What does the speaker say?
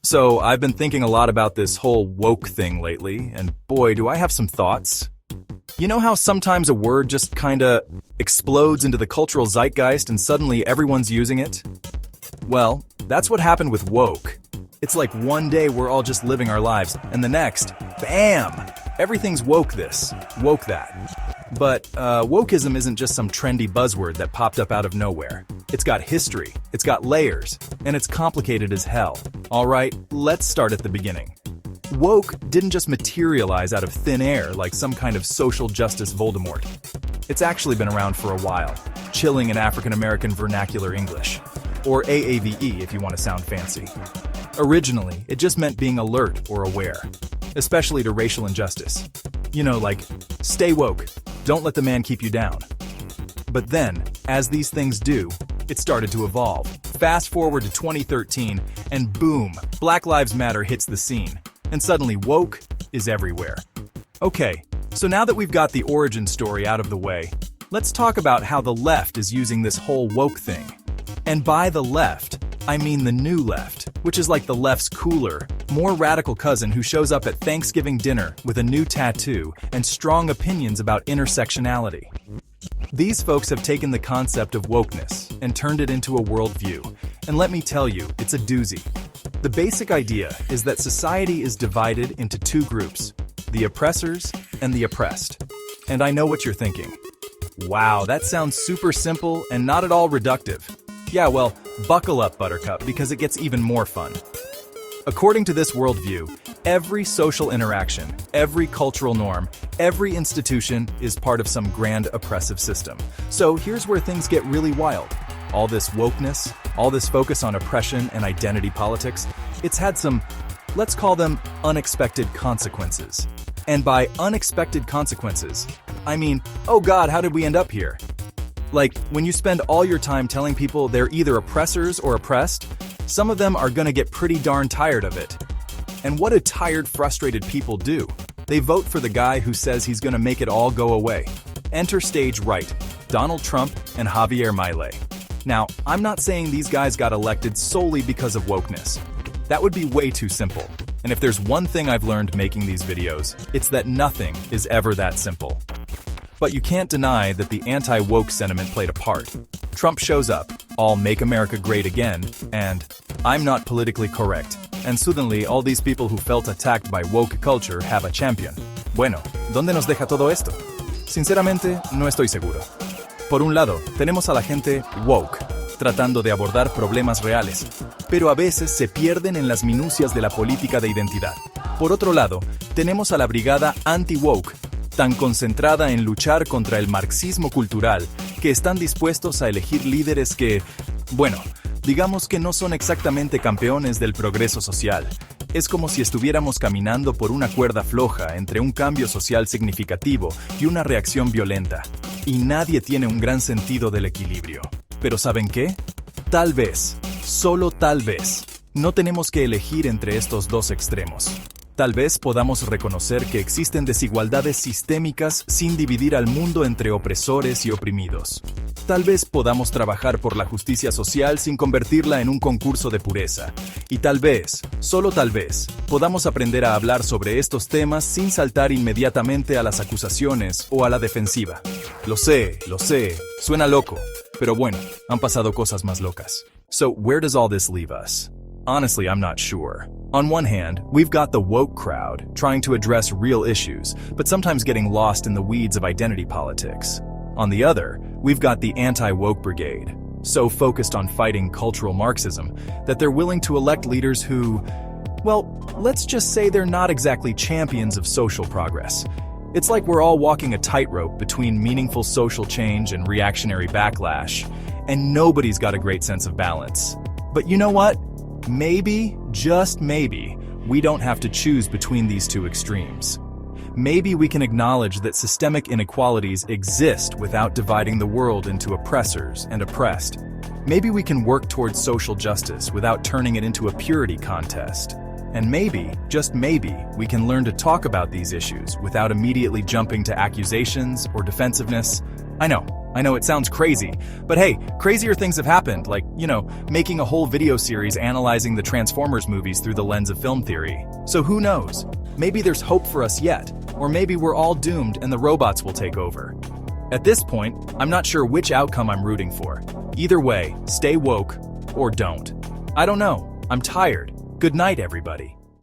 So, I've been thinking a lot about this whole woke thing lately, and boy, do I have some thoughts. You know how sometimes a word just kinda explodes into the cultural zeitgeist and suddenly everyone's using it? Well, that's what happened with woke. It's like one day we're all just living our lives, and the next, bam! Everything's woke this, woke that. But wokism isn't just some trendy buzzword that popped up out of nowhere. It's got history, it's got layers, and it's complicated as hell. Alright, let's start at the beginning. Woke didn't just materialize out of thin air like some kind of social justice Voldemort. It's actually been around for a while, chilling in African American vernacular English, or AAVE if you want to sound fancy. Originally, it just meant being alert or aware, especially to racial injustice. You know, like, stay woke, don't let the man keep you down. But then, as these things do, it started to evolve. Fast forward to 2013, and boom, Black Lives Matter hits the scene. And suddenly woke is everywhere. Okay, so now that we've got the origin story out of the way, let's talk about how the left is using this whole woke thing. And by the left, I mean the new left, which is like the left's cooler, more radical cousin who shows up at Thanksgiving dinner with a new tattoo and strong opinions about intersectionality. These folks have taken the concept of wokeness and turned it into a worldview, and let me tell you, it's a doozy. The basic idea is that society is divided into two groups, the oppressors and the oppressed. And I know what you're thinking. Wow, that sounds super simple and not at all reductive. Yeah, well, buckle up, Buttercup, because it gets even more fun. According to this worldview, every social interaction, every cultural norm, every institution is part of some grand oppressive system. So here's where things get really wild. All this wokeness, all this focus on oppression and identity politics, it's had some, let's call them unexpected consequences. And by unexpected consequences, I mean, oh God, how did we end up here? Like, when you spend all your time telling people they're either oppressors or oppressed, some of them are gonna get pretty darn tired of it. And what do tired, frustrated people do? They vote for the guy who says he's gonna make it all go away. Enter stage right, Donald Trump and Javier Milei. Now, I'm not saying these guys got elected solely because of wokeness. That would be way too simple. And if there's one thing I've learned making these videos, it's that nothing is ever that simple. But you can't deny that the anti-woke sentiment played a part. Trump shows up, all "Make America Great Again," and "I'm not politically correct." And suddenly, all these people who felt attacked by woke culture have a champion. Bueno, ¿dónde nos deja todo esto? Sinceramente, no estoy seguro. Por un lado, tenemos a la gente woke, tratando de abordar problemas reales, pero a veces se pierden en las minucias de la política de identidad. Por otro lado, tenemos a la brigada anti-woke, tan concentrada en luchar contra el marxismo cultural, que están dispuestos a elegir líderes que, bueno, digamos que no son exactamente campeones del progreso social. Es como si estuviéramos caminando por una cuerda floja entre un cambio social significativo y una reacción violenta. Y nadie tiene un gran sentido del equilibrio. Pero ¿saben qué? Tal vez, solo tal vez, no tenemos que elegir entre estos dos extremos. Tal vez podamos reconocer que existen desigualdades sistémicas sin dividir al mundo entre opresores y oprimidos. Tal vez podamos trabajar por la justicia social sin convertirla en un concurso de pureza. Y tal vez, solo tal vez, podamos aprender a hablar sobre estos temas sin saltar inmediatamente a las acusaciones o a la defensiva. Lo sé, suena loco, pero bueno, han pasado cosas más locas. So, where does all this leave us? Honestly, I'm not sure. On one hand, we've got the woke crowd trying to address real issues, but sometimes getting lost in the weeds of identity politics. On the other, we've got the anti-woke brigade, so focused on fighting cultural Marxism that they're willing to elect leaders who, well, let's just say they're not exactly champions of social progress. It's like we're all walking a tightrope between meaningful social change and reactionary backlash, and nobody's got a great sense of balance. But you know what? Maybe, just maybe, we don't have to choose between these two extremes. Maybe we can acknowledge that systemic inequalities exist without dividing the world into oppressors and oppressed. Maybe we can work towards social justice without turning it into a purity contest. And maybe, just maybe, we can learn to talk about these issues without immediately jumping to accusations or defensiveness. I know it sounds crazy, but hey, crazier things have happened, like, making a whole video series analyzing the Transformers movies through the lens of film theory. So who knows? Maybe there's hope for us yet, or maybe we're all doomed and the robots will take over. At this point, I'm not sure which outcome I'm rooting for. Either way, stay woke or don't. I don't know. I'm tired. Good night, everybody.